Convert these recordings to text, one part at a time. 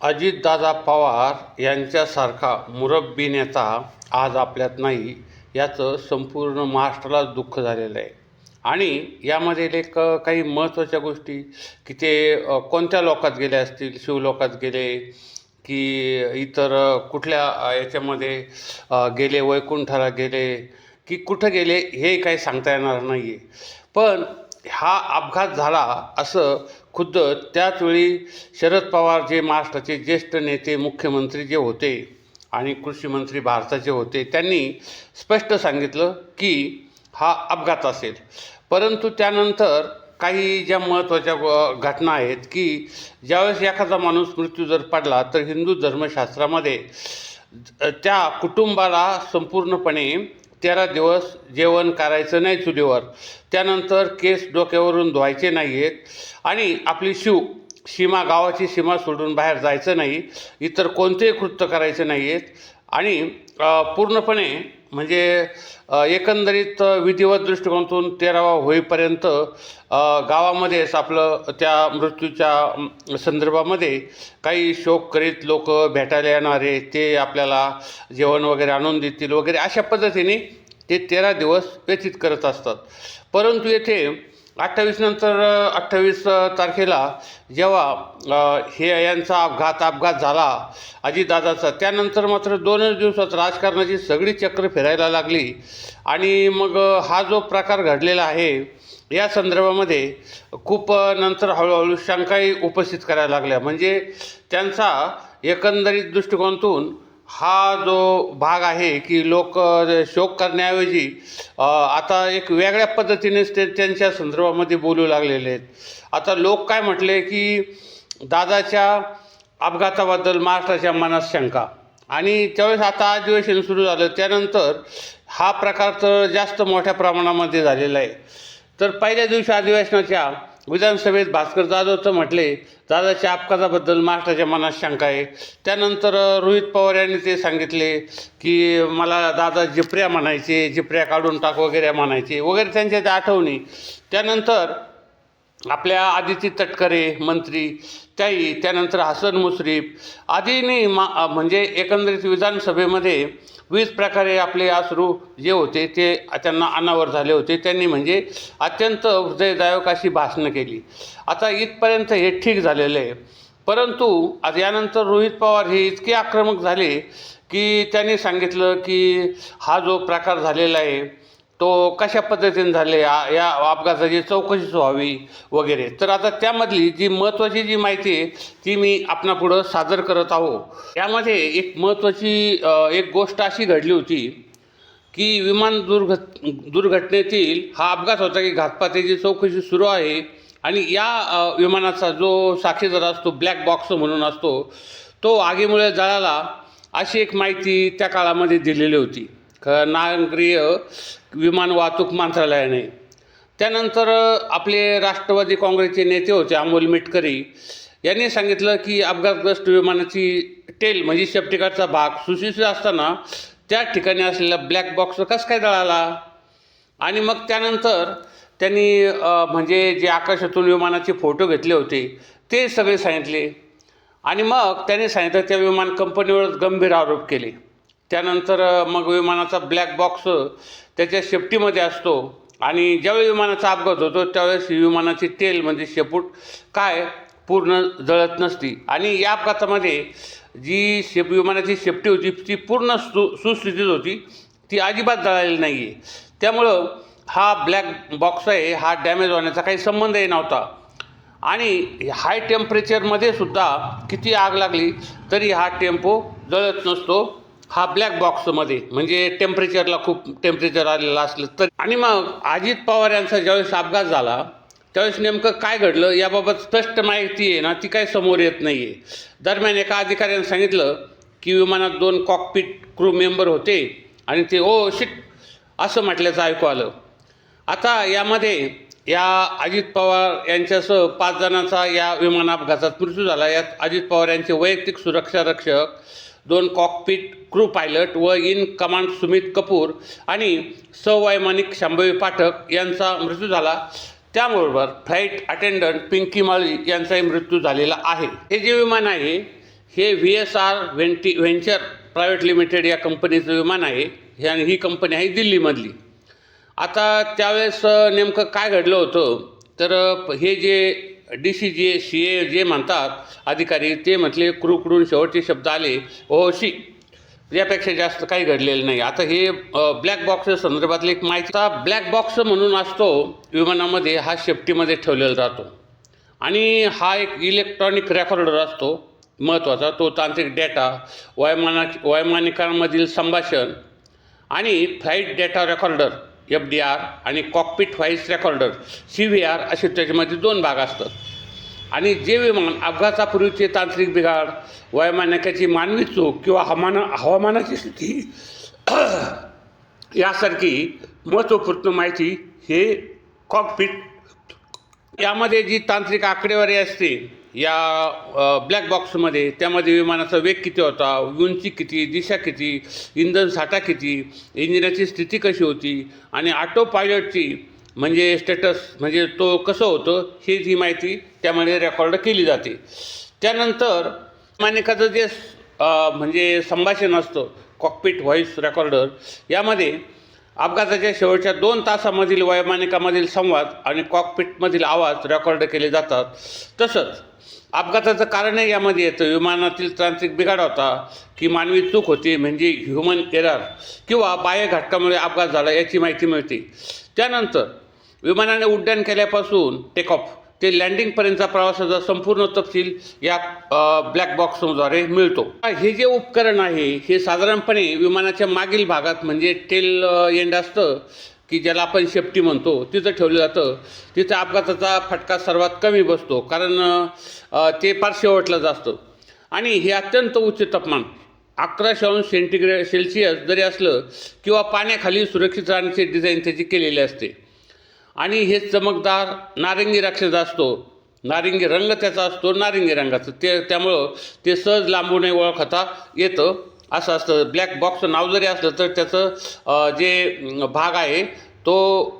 अजितदादा पवार यांच्यासारखा मुरब्बी नेता आज आपल्यात नाही, याचं संपूर्ण महाराष्ट्राला दुःख झालेलं आहे. आणि यामध्ये एक काही महत्त्वाच्या गोष्टी की ते कोणत्या लोकात गेले असतील, शिवलोकात गेले की इतर कुठल्या याच्यामध्ये गेले, वैकुंठाला गेले की कुठं गेले हे काही सांगता येणार नाही आहे. पण हा अपघात झाला असं खुद्द त्याचवेळी शरद पवार जे महाराष्ट्राचे ज्येष्ठ नेते, मुख्यमंत्री जे होते आणि कृषी मंत्री भारताचे होते, त्यांनी स्पष्ट सांगितलं की हा अपघात असेल. परंतु त्यानंतर काही ज्या महत्त्वाच्या घटना आहेत की ज्यावेळेस एखादा माणूस मृत्यू जर पडला तर हिंदू धर्मशास्त्रामध्ये त्या कुटुंबाला संपूर्णपणे 13 दिवस जेवण करायचं नाही चुलीवर, त्यानंतर केस डोक्यावरून धुवायचे नाही आहेत आणि आपली सीमा, गावाची सीमा सोडून बाहेर जायचं नाही, इतर कोणतेही कृत्य करायचे नाही आहेत आणि पूर्णपणे म्हणजे एकंदरीत विधिवत दृष्टिकोनातून 13वा होईपर्यंत गावामध्येच आपलं त्या मृत्यूच्या संदर्भामध्ये काही शोक करीत लोक भेटायला येणारे ते आपल्याला जेवण वगैरे आणून देतील वगैरे, अशा पद्धतीने ते 13 दिवस व्यतीत करत असतात. परंतु येथे 28 तारखेला जेव्हा हे यांचा अपघात झाला अजितदादाचा, त्यानंतर मात्र 2च दिवसात राजकारणाची सगळी चक्र फिरायला लागली आणि मग हा जो प्रकार घडलेला आहे या संदर्भामध्ये खूप नंतर हळूहळू शंकाही उपस्थित करायला लागल्या. म्हणजे त्यांचा एकंदरीत दृष्टिकोनातून हा जो भाग आहे की लोक शोक करण्याऐवजी आता एक वेगळ्या पद्धतीनेच ते त्यांच्या संदर्भामध्ये बोलू लागलेले आहेत. आता लोक काय म्हटले की दादाच्या अपघाताबद्दल महाराष्ट्राच्या मनात शंका, आणि त्यावेळेस आता अधिवेशन सुरू झालं त्यानंतर हा प्रकार तर जास्त मोठ्या प्रमाणामध्ये झालेला आहे. तर पहिल्या दिवशी अधिवेशनाच्या विधानसभेत भास्कर जाधव तर म्हटले दादाच्या अपघाताबद्दल महाराष्ट्राच्या मनात शंका आहे. त्यानंतर रोहित पवार यांनी ते सांगितले की मला दादा जिपऱ्या म्हणायचे, जिपऱ्या काढून टाक वगैरे म्हणायचे वगैरे, त्यांच्या त्या आठवणी. त्यानंतर आपल्या आदिती तटकरे मंत्री त्याही, त्यानंतर हसन मुश्रीफ आदींनी म्हणजे एकंदरीत विधानसभेमध्ये विविध प्रकारे आपले अश्रू जे होते ते त्यांना अनावर झाले होते. त्यांनी म्हणजे अत्यंत हृदयदायक अशी भाषणं केली. आता इथपर्यंत हे ठीक झालेलं आहे. परंतु आज यानंतर रोहित पवार हे इतके आक्रमक झाले की त्यांनी सांगितलं की हा जो प्रकार झालेला आहे तो कशा पद्धतीने झाले, या अपघाताची चौकशी व्हावी वगैरे. तर आता त्यामधली जी महत्त्वाची जी माहिती आहे ती मी आपणापुढं सादर करत आहो. यामध्ये एक महत्त्वाची एक गोष्ट अशी घडली होती की विमान दुर्घटनेतील हा अपघात होता की घातपाताची चौकशी सुरू आहे आणि या विमानाचा जो साक्षीदार असतो, ब्लॅक बॉक्स म्हणून असतो, तो आगीमुळे जळाला अशी एक माहिती त्या काळामध्ये दिलेली होती नागरी विमान वाहतूक मंत्रालयाने. त्यानंतर आपले राष्ट्रवादी काँग्रेसचे नेते होते अमोल मिटकरी यांनी सांगितलं की अपघातग्रस्त विमानाची टेल म्हणजे शेपटीकारचा भाग सुशिक्षित असताना त्या ठिकाणी असलेला ब्लॅक बॉक्स कसं काय जळाला. आणि मग त्यानंतर त्यांनी म्हणजे जे आकाशातून विमानाचे फोटो घेतले होते ते सगळे सांगितले आणि मग त्यांनी सांगितलं त्या विमान कंपनीवर गंभीर आरोप केले. त्यानंतर मग विमानाचा ब्लॅक बॉक्स त्याच्या शेपटीमध्ये असतो आणि ज्यावेळी विमानाचा अपघात होतो त्यावेळेस विमानाची टेल म्हणजे शेपूट काय पूर्ण जळत नसती आणि या अपघातामध्ये जी विमानाची शेपटी होती ती पूर्ण सुस्थितीत होती, ती अजिबात जळालेली नाही आहे. त्यामुळं हा ब्लॅक बॉक्स आहे हा डॅमेज होण्याचा काही संबंधही नव्हता आणि हाय टेम्परेचरमध्ये सुद्धा किती आग लागली तरी हा टेम्पो जळत नसतो हा ब्लॅक बॉक्समध्ये, म्हणजे टेम्परेचरला खूप टेम्परेचर आलेलं असलं तर. आणि मग अजित पवार यांचा ज्यावेळेस अपघात झाला त्यावेळेस नेमकं काय घडलं याबाबत स्पष्ट माहिती आहे ना ती काही समोर येत नाही आहे. दरम्यान एका अधिकाऱ्याने सांगितलं की विमानात 2 कॉकपिट क्रू मेंबर होते आणि ते ओ शिट असं म्हटल्याचं ऐकू आलं. आता यामध्ये या अजित पवार यांच्यासह 5 जणांचा या विमान अपघातात मृत्यू झाला. यात अजित पवार यांचे वैयक्तिक सुरक्षा रक्षक, 2 कॉकपिट क्रू पायलट व इन कमांड सुमित कपूर आणि सहवैमानिक शांभवी पाठक यांचा मृत्यू झाला. त्याबरोबर फ्लाईट अटेंडंट पिंकी माळी यांचाही मृत्यू झालेला आहे. हे जे विमान आहे हे VSR व्हेंचर प्रायव्हेट लिमिटेड या कंपनीचं विमान आहे आणि ही कंपनी आहे दिल्लीमधली. आता त्यावेळेस नेमकं काय घडलं होतं तर हे जे DCGA जे म्हणतात अधिकारी ते म्हटले क्रूकडून शेवटचे शब्द आले ओशी, यापेक्षा जास्त काही घडलेलं नाही. आता हे ब्लॅक बॉक्स संदर्भातली एक माहिती. आता ब्लॅक बॉक्स म्हणून असतो विमानामध्ये, हा सेफ्टीमध्ये ठेवलेला राहतो आणि हा एक इलेक्ट्रॉनिक रेकॉर्डर असतो महत्त्वाचा. तो तांत्रिक डेटा, वैमानिकांमधील संभाषण आणि फ्लाईट डेटा रेकॉर्डर FDR आणि कॉकपिट व्हॉईस रेकॉर्डर CVR असे त्याच्यामध्ये 2 भाग असतात. आणि जे विमान अपघातापूर्वीचे तांत्रिक बिघाड, वैमानिकाची मानवी चूक किंवा हवामानाची स्थिती यासारखी महत्त्वपूर्ण माहिती हे कॉकपिट यामध्ये जी तांत्रिक आकडेवारी असते या ब्लॅक बॉक्समध्ये, त्यामध्ये विमानाचा वेग किती होता, उंची किती, दिशा किती, इंधन साठा किती, इंजिनाची स्थिती कशी होती आणि ऑटो पायलटची म्हणजे स्टेटस म्हणजे तो कसं होतं ही जी माहिती त्यामध्ये रेकॉर्ड केली जाते. त्यानंतर वैमानिकाचं जे म्हणजे संभाषण असतं कॉकपिट व्हॉईस रेकॉर्डर, यामध्ये अपघाताच्या शेवटच्या 2 तासामधील वैमानिकामधील संवाद आणि कॉकपिटमधील आवाज रेकॉर्ड केले जातात. तसंच अपघाताचं कारणही यामध्ये येतं. विमानातील तांत्रिक बिघाड होता की मानवी चूक होती म्हणजे ह्युमन एरर किंवा बाह्य घटकामुळे अपघात झाला याची माहिती मिळते. त्यानंतर विमानाने उड्डाण केल्यापासून टेक ऑफ ते लँडिंगपर्यंतचा प्रवासाचा संपूर्ण तपशील या ब्लॅक बॉक्सद्वारे मिळतो. हे जे उपकरण आहे हे साधारणपणे विमानाच्या मागील भागात म्हणजे टेल एंड असतं की ज्याला आपण सेफ्टी म्हणतो तिथं ठेवलं जातं. तिथं अपघाताचा फटका सर्वात कमी बसतो कारण ते फार शेवटलं असतं. आणि हे अत्यंत उच्च तापमान 1100°C जरी असलं किंवा पाण्याखाली सुरक्षित राहण्याचे डिझाईन त्याची केलेली असते. आणि हे चमकदार नारिंगी राक्षस असतो, नारिंगी रंग त्याचा असतो नारिंगी रंगाचं, त्यामुळं ते सहज लांबूनही ओळखता येतं असं असतं. ब्लॅक बॉक्स नाव जरी असलं तर त्याचं जे भाग आहे तो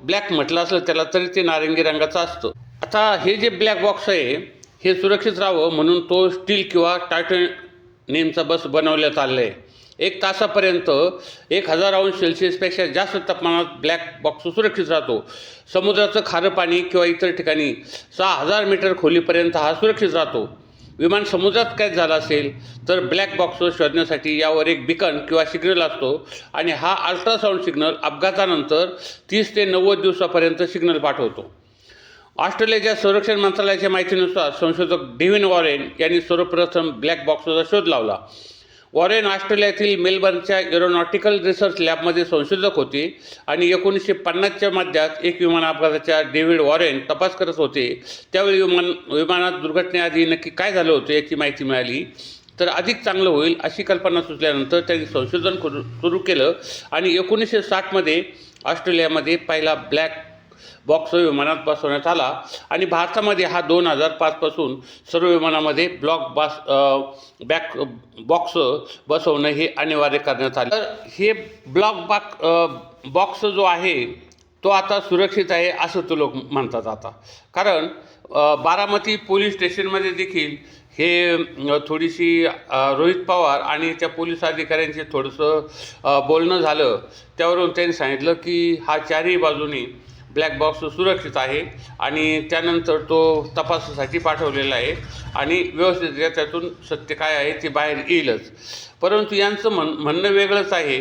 ब्लॅक म्हटलं असलं त्याला तरी ते नारिंगी रंगाचं असतं. आता हे जे ब्लॅक बॉक्स आहे हे सुरक्षित राहावं म्हणून तो स्टील किंवा टायटॅनियमचा बनवण्यात आलेला आहे. 1 तासापर्यंत 1000°C जास्त तापमानात ब्लॅक बॉक्स सुरक्षित राहतो. समुद्राचं खारं पाणी किंवा इतर ठिकाणी 6000 मीटर खोलीपर्यंत हा सुरक्षित राहतो. विमान समुद्रात कैद झाला असेल तर ब्लॅक बॉक्स शोधण्यासाठी यावर एक बिकन किंवा सिग्नल असतो आणि हा अल्ट्रासाऊंड सिग्नल अपघातानंतर 30 ते 90 दिवसापर्यंत सिग्नल पाठवतो. ऑस्ट्रेलियाच्या संरक्षण मंत्रालयाच्या माहितीनुसार संशोधक डेव्हिन वॉरेन यांनी सर्वप्रथम ब्लॅक बॉक्सचा शोध लावला. वॉरेन ऑस्ट्रेलियातील मेलबर्नच्या एरोनॉटिकल रिसर्च लॅबमध्ये संशोधक होते आणि 1950च्या मध्यात एक विमान अपघाताच्या डेव्हिड वॉरेन तपास करत होते. त्यावेळी विमानात दुर्घटनेआधी नक्की काय झालं होतं याची माहिती मिळाली तर अधिक चांगलं होईल अशी कल्पना सुचल्यानंतर त्यांनी संशोधन सुरू केलं आणि 1960मध्ये ऑस्ट्रेलियामध्ये पहिला ब्लॅक बॉक्स विमानात बसवण्यात आला आणि भारतामध्ये हा 2005पासून सर्व विमानामध्ये ब्लॅक बॉक्स बसवणं हे अनिवार्य करण्यात आले. तर हे बॉक्स जो आहे तो आता सुरक्षित आहे असं तो लोक म्हणतात आता. कारण बारामती पोलीस स्टेशनमध्ये देखील हे थोडीशी रोहित पवार आणि त्या पोलीस अधिकाऱ्यांचे थोडंसं बोलणं झालं. त्यावरून त्यांनी सांगितलं की हा 4ही बाजूनी ब्लॅक बॉक्स सुरक्षित आहे आणि त्यानंतर तो तपासासाठी पाठवलेला आहे आणि व्यवस्थितरित्या त्यातून सत्य काय आहे ते बाहेर येईलच. परंतु यांचं म्हणणं वेगळंच आहे.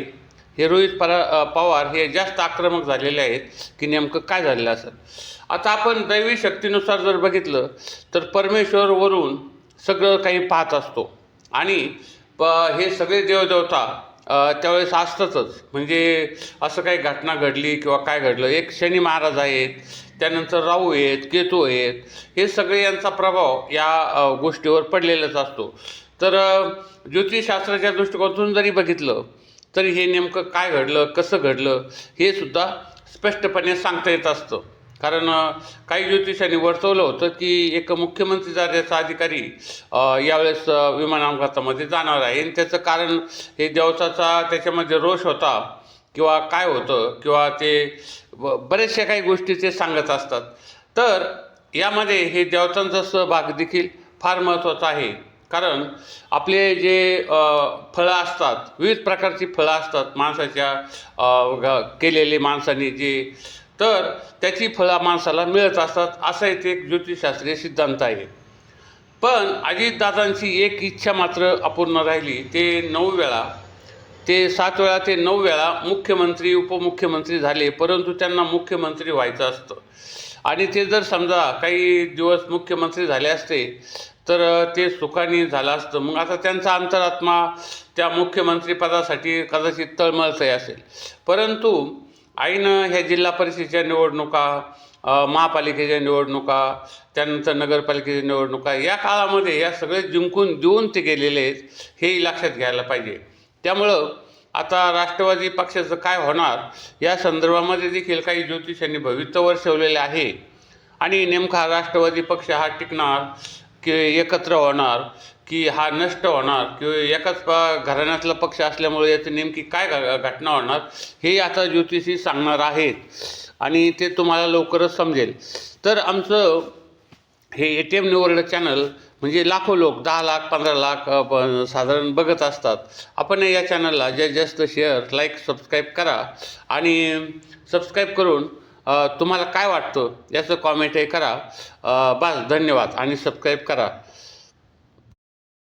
हे रोहित पवार हे जास्त आक्रमक झालेले आहेत की नेमकं काय झालेलं असेल. आता आपण दैवी शक्तीनुसार जर बघितलं तर परमेश्वरवरून सगळं काही पाहत असतो आणि हे सगळे देवदेवता त्यावेळेस असतातच. म्हणजे असं काही घटना घडली किंवा काय घडलं, एक शनी महाराज आहेत, त्यानंतर राहू आहेत, केतू आहेत, हे सगळे यांचा प्रभाव या गोष्टीवर पडलेलाच असतो. तर ज्योतिषशास्त्राच्या दृष्टिकोनातून जरी बघितलं तरी हे नेमकं काय घडलं, कसं घडलं हे सुद्धा स्पष्टपणे सांगता येत असतं. कारण काही ज्योतिषांनी वर्तवलं होतं की एक मुख्यमंत्री दर्जाचा अधिकारी यावेळेस विमान अपघातामध्ये जाणार आहे आणि त्याचं कारण हे देवताचा त्याच्यामध्ये रोष होता किंवा काय होतं किंवा ते बरेचशा काही गोष्टी ते सांगत असतात. तर यामध्ये हे देवतांचा सहभाग देखील फार महत्त्वाचा आहे कारण आपले जे फळं असतात, विविध प्रकारची फळं असतात माणसाच्या केलेले माणसाने जे, तर त्याची फळं माणसाला मिळत असतात, असा इथे एक ज्योतिषशास्त्रीय सिद्धांत आहे. पण अजितदादांची एक इच्छा मात्र अपूर्ण राहिली. ते 7 वेळा ते 9 वेळा मुख्यमंत्री उपमुख्यमंत्री झाले, परंतु त्यांना मुख्यमंत्री व्हायचं असतं. आणि ते जर समजा काही दिवस मुख्यमंत्री झाले असते तर ते सुखाने झालं असतं. मग आता त्यांचा अंतरात्मा त्या मुख्यमंत्रीपदासाठी कदाचित तळमळतही असेल. परंतु आईनं ह्या जिल्हा परिषदेच्या निवडणुका, महापालिकेच्या निवडणुका, त्यानंतर नगरपालिकेच्या निवडणुका, या काळामध्ये या सगळे जिंकून देऊन ते गेलेले आहेत, हेही लक्षात घ्यायला पाहिजे. त्यामुळं आता राष्ट्रवादी पक्षाचं काय होणार या संदर्भामध्ये देखील काही ज्योतिषांनी भविष्य वर्तवलेले आहे. आणि नेमका राष्ट्रवादी पक्ष हा टिकणार की एकत्र होणार की हा नष्ट होणार किंवा एकाच घराण्यातला पक्ष असल्यामुळे याची नेमकी काय घटना होणार हे आता ज्योतिषी सांगणार आहेत आणि ते तुम्हाला लवकरच समजेल. तर आमचं हे ATM न्यू वर्ल्ड चॅनल म्हणजे लाखो लोक 10 लाख 15 लाख साधारण बघत असतात. आपण या चॅनलला जास्त शेअर, लाईक, सबस्क्राईब करा आणि सबस्क्राईब करून तुम्हाला काय वाटतं याचं कॉमेंटही करा. बस, धन्यवाद आणि सबस्क्राईब करा.